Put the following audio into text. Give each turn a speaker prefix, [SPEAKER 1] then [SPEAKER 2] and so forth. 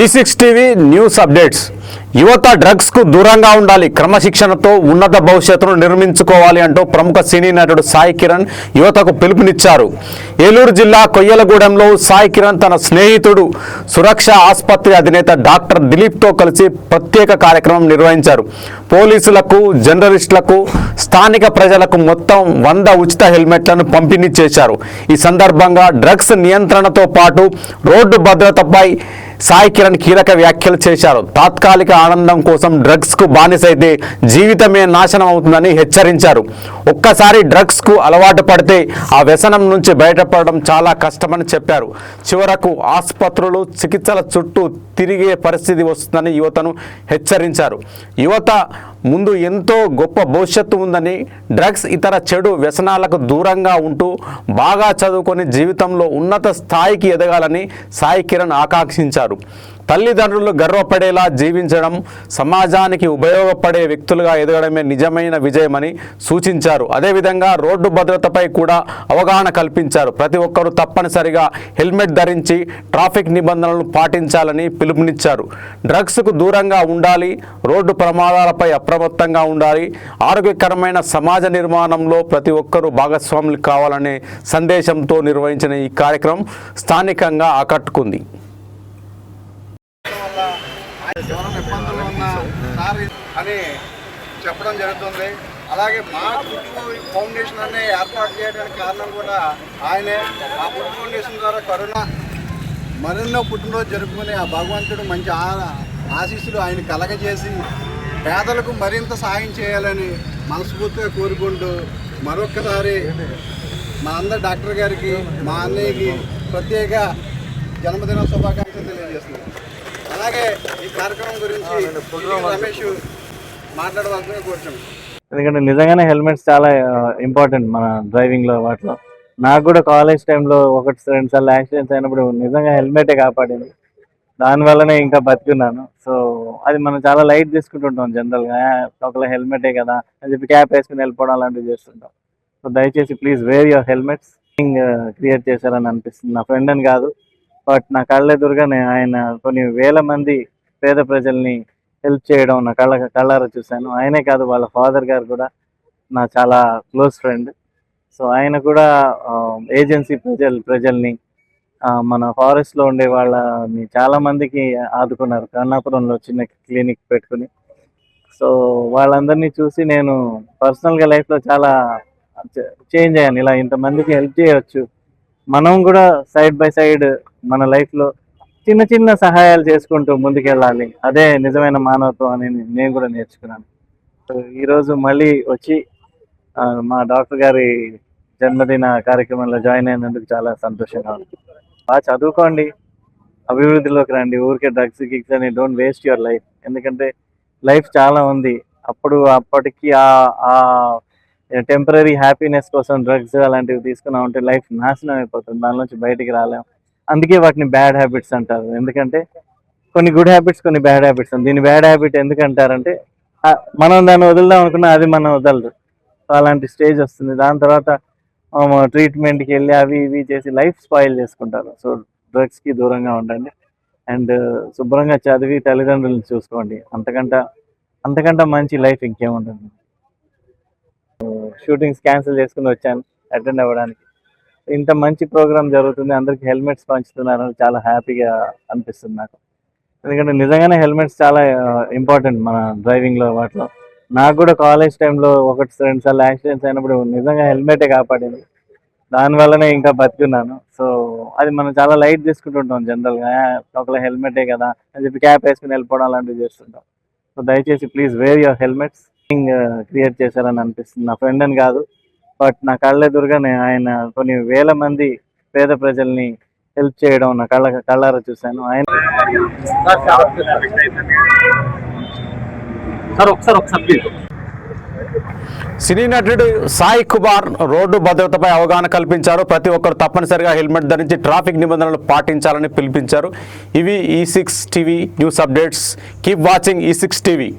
[SPEAKER 1] E6 TV news updates. యువత drugs కు దూరంగా ఉండాలి, క్రమశిక్షణతో ఉన్నత భవిష్యత్తును నిర్మించుకోవాలి అంటూ ప్రముఖ సినీ నటుడు సాయి కిరణ్ యువతకు పిలుపునిచ్చారు. ఏలూరు జిల్లా కొయ్యలగూడెంలో సాయి కిరణ్ తన స్నేహితుడు సురక్ష ఆసుపత్రి అధినేత డాక్టర్ దిలీప్తో కలిసి ప్రత్యేక కార్యక్రమం నిర్వహించారు. పోలీసులకు, జర్నలిస్టులకు, స్థానిక ప్రజలకు మొత్తం 100 ఉచిత హెల్మెట్లను పంపిణీ చేశారు. ఈ సందర్భంగా డ్రగ్స్ నియంత్రణతో పాటు రోడ్డు భద్రతపై సాయి కిరణ్ కీలక వ్యాఖ్యలు చేశారు. తాత్కాలిక ఆనందం కోసం డ్రగ్స్ కు బానిసైతే జీవితమే నాశనం అవుతుందని హెచ్చరించారు. ఒక్కసారి డ్రగ్స్ కు అలవాటు పడితే ఆ వ్యసనం నుంచి బయటపడడం చాలా కష్టమని చెప్పారు. చివరకు ఆసుపత్రులు, చికిత్సల చుట్టూ తిరిగే పరిస్థితి వస్తుందని యువతను హెచ్చరించారు. యువత ముందు ఎంతో గొప్ప భవిష్యత్తు ఉందని, డ్రగ్స్ ఇతర చెడు వ్యసనాలకు దూరంగా ఉంటూ బాగా చదువుకొని జీవితంలో ఉన్నత స్థాయికి ఎదగాలని సాయి కిరణ్ ఆకాంక్షించారు. తల్లిదండ్రులు గర్వపడేలా జీవించడం, సమాజానికి ఉపయోగపడే వ్యక్తులుగా ఎదగడమే నిజమైన విజయమని సూచించారు. అదేవిధంగా రోడ్డు భద్రతపై కూడా అవగాహన కల్పించారు. ప్రతి ఒక్కరూ తప్పనిసరిగా హెల్మెట్ ధరించి ట్రాఫిక్ నిబంధనలను పాటించాలని పిలుపునిచ్చారు. డ్రగ్స్కు దూరంగా ఉండాలి, రోడ్డు ప్రమాదాలపై అప్రమత్తంగా ఉండాలి, ఆరోగ్యకరమైన సమాజ నిర్మాణంలో ప్రతి ఒక్కరూ భాగస్వాములు కావాలనే సందేశంతో నిర్వహించిన ఈ కార్యక్రమం స్థానికంగా ఆకట్టుకుంది.
[SPEAKER 2] ఎవరైనా ఇబ్బందులు ఉన్నా సార్ అని చెప్పడం జరుగుతుంది. అలాగే మా ఫుడ్ ఫౌండేషన్ అనే ఏర్పాటు చేయడానికి కారణం కూడా ఆయనే. ఆ ఫుడ్ ఫౌండేషన్ ద్వారా కరోనా మరెన్నో పుట్టినరోజు జరుపుకుని ఆ భగవంతుడు మంచి ఆశీస్సులు ఆయన కలగజేసి పేదలకు మరింత సాయం చేయాలని మనస్ఫూర్తిగా కోరుకుంటూ మరొక్కసారి మా అందరి డాక్టర్ గారికి, మా అన్నయ్యకి ప్రత్యేక జన్మదిన శుభాకాంక్షలు తెలియజేస్తున్నాను. అలాగే ఈ కార్యక్రమం గురించి రమేష్ మాట్లాడవలసిన కోరుతున్నాను.
[SPEAKER 3] ఎందుకంటే నిజంగానే హెల్మెట్స్ చాలా ఇంపార్టెంట్ మన డ్రైవింగ్లో. వాటిలో నాకు కూడా కాలేజ్ టైంలో 1-2 సార్లు యాక్సిడెంట్స్ అయినప్పుడు నిజంగా హెల్మెటే కాపాడింది. దానివల్లనే ఇంకా బతికున్నాను. సో అది మనం చాలా లైట్ తీసుకుంటుంటాం జనరల్గా. ఒకవేళ హెల్మెటే కదా అని చెప్పి క్యాప్ వేసుకుని వెళ్ళిపోవడం అలాంటివి చేస్తుంటాం. సో దయచేసి please wear your helmets. Create చేశారని అనిపిస్తుంది. నా ఫ్రెండ్ అని కాదు, బట్ నా కళ్ళెదురుగానే ఆయన కొన్ని వేల మంది పేద ప్రజల్ని హెల్ప్ చేయడం నా కళ్ళారా చూశాను. ఆయనే కాదు, వాళ్ళ ఫాదర్ గారు కూడా నా చాలా క్లోజ్ ఫ్రెండ్. సో ఆయన కూడా ఏజెన్సీ ప్రజల్ని మన ఫారెస్ట్లో ఉండే వాళ్ళని చాలామందికి ఆదుకున్నారు. కర్ణాపురంలో చిన్న క్లినిక్ పెట్టుకుని. సో వాళ్ళందరినీ చూసి నేను పర్సనల్గా లైఫ్లో చాలా చేంజ్ అయ్యాను. ఇలా ఇంతమందికి హెల్ప్ చేయవచ్చు, మనం కూడా సైడ్ బై సైడ్ మన లైఫ్లో చిన్న చిన్న సహాయాలు చేసుకుంటూ ముందుకెళ్ళాలి. అదే నిజమైన మానవత్వం అని నేను కూడా నేర్చుకున్నాను. సో ఈరోజు మళ్ళీ వచ్చి మా డాక్టర్ గారి జన్మదిన కార్యక్రమంలో జాయిన్ అయినందుకు చాలా సంతోషంగా ఉంది. బాగా చదువుకోండి, అభివృద్ధిలోకి రండి. ఊరికే డ్రగ్స్ గిగ్స్ అని డోంట్ వేస్ట్ యువర్ లైఫ్. ఎందుకంటే లైఫ్ చాలా ఉంది. అప్పటికి ఆ టెంపరీ హ్యాపీనెస్ కోసం డ్రగ్స్ అలాంటివి తీసుకున్నా ఉంటే లైఫ్ నాశనం అయిపోతుంది. దానిలోంచి బయటికి రాలేం. అందుకే వాటిని బ్యాడ్ హ్యాబిట్స్ అంటారు. ఎందుకంటే కొన్ని గుడ్ హ్యాబిట్స్, కొన్ని బ్యాడ్ హ్యాబిట్స్. దీన్ని బ్యాడ్ హ్యాబిట్ ఎందుకంటారంటే మనం దాన్ని వదులుదాం అనుకున్నా అది మనం వదలదు. అలాంటి స్టేజ్ వస్తుంది. దాని తర్వాత ట్రీట్మెంట్కి వెళ్ళి అవి ఇవి చేసి లైఫ్ స్పాయిల్ చేసుకుంటారు. సో డ్రగ్స్కి దూరంగా ఉండండి అండ్ శుభ్రంగా చదివి తల్లిదండ్రులను చూసుకోండి. అంతకంటే మంచి లైఫ్ ఇంకేముంటుంది. షూటింగ్స్ క్యాన్సిల్ చేసుకుని వచ్చాను అటెండ్ అవ్వడానికి. ఇంత మంచి ప్రోగ్రామ్ జరుగుతుంది, అందరికి హెల్మెట్స్ పంచుతున్నారని చాలా హ్యాపీగా అనిపిస్తుంది నాకు. ఎందుకంటే నిజంగానే హెల్మెట్స్ చాలా ఇంపార్టెంట్ మన డ్రైవింగ్లో. వాటిలో నాకు కూడా కాలేజ్ టైంలో 1-2 సార్లు యాక్సిడెంట్స్ అయినప్పుడు నిజంగా హెల్మెటే కాపాడింది. దానివల్లనే ఇంకా బతికున్నాను. సో అది మనం చాలా లైట్ తీసుకుంటుంటాం జనరల్గా. ఒకవేళ హెల్మెటే కదా అని చెప్పి క్యాప్ వేసుకుని వెళ్ళిపోవడం అలాంటివి చేస్తుంటాం. సో దయచేసి please wear your helmets. Create చేశారని అనిపిస్తుంది. నా ఫ్రెండ్ అని కాదు, బట్ నా కళ్ళెదురుగానే ఆయన కొన్ని వేల మంది పేద ప్రజల్ని హెల్ప్ చేయడం నా కళ్ళారా చూశాను. ఆయన
[SPEAKER 1] సినీ నటుడు సాయి కుమార్ రోడ్డు భద్రతపై అవగాహన కల్పించారు. ప్రతి ఒక్కరు తప్పనిసరిగా హెల్మెట్ ధరించి ట్రాఫిక్ నిబంధనలు పాటించాలని పిలిపించారు. ఇవి E6 TV news updates. Keep watching E6 TV.